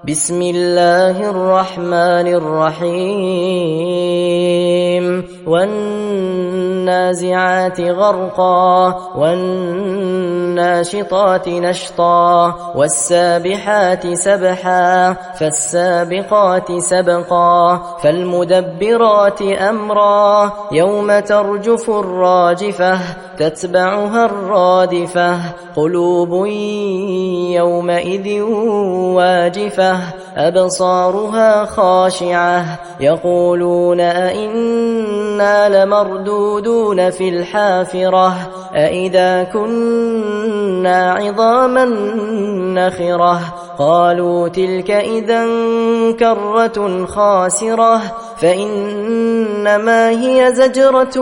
بسم الله الرحمن الرحيم والنازعات غرقا والناشطات نشطا والسابحات سبحا فالسابقات سبقا فالمدبرات أمرا يوم ترجف الراجفة تتبعها الرادفة قلوب يومئذ واجفة أبصارها خاشعة يقولون أئنا لمردودون في الحافرة أئذا كنا عظاما نخرة قالوا تلك إذا كرة خاسرة فإنما هي زجرة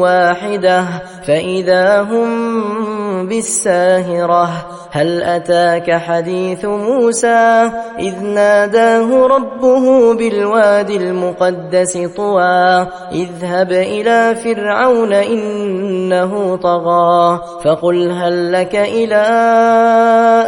واحدة فإذا هم بالساهرة هل أتاك حديث موسى إذ ناداه ربه بالوادي المقدس طوى اذهب إلى فرعون إنه طغى فقل هل لك إلى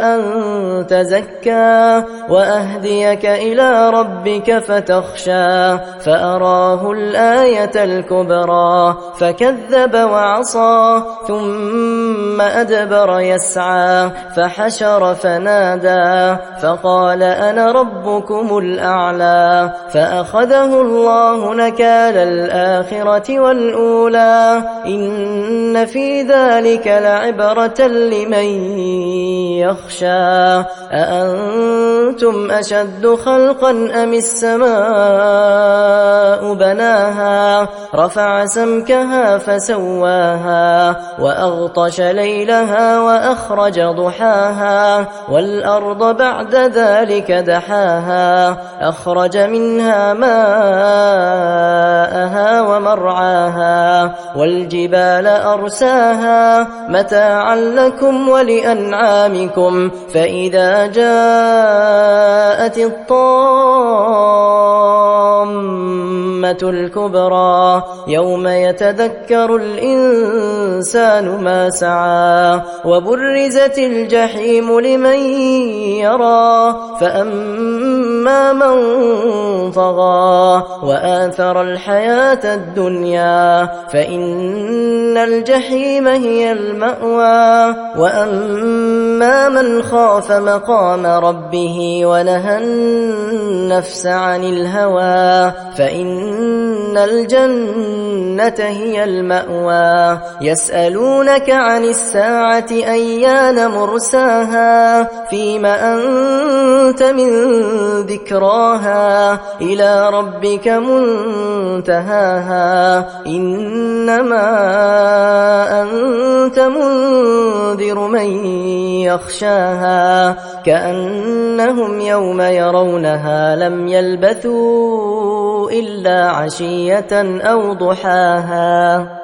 أن تزكى وأهديك إلى ربك فتخشى فأراه الآية الكبرى فكذب وعصى ثم أدبر يسعى فحشر فنادى فقال أنا ربكم الأعلى فأخذه الله نكال الآخرة والأولى إن في ذلك لعبرة لمن يخشى أأنتم أشد خلقا أم السماء بناها رفع سمكها فسواها وأغطش ليلها وأخرج ضحاها والأرض بعد ذلك دحاها أخرج منها ماءها ومرعاها والجبال أرساها متاعا لكم ولأنعامكم فإذا جاءت الطامة الكبرى يوم يتذكر الإنسان ما سعى وبرزت الجحيم لمن يرى فأما من طغى وآثر الحياة الدنيا فإن الجحيم هي المأوى وأما من خاف مقام ربه ونهى النفس عن الهوى فإن الجنة هي المأوى يسألونك عن الساعة أيان مرساها فيما أنت من ذكراها إلى ربك منتهاها إنما أنت منذر من يخشاها كأنهم يوم يرونها لم يلبثوا إلا عشية أو ضحاها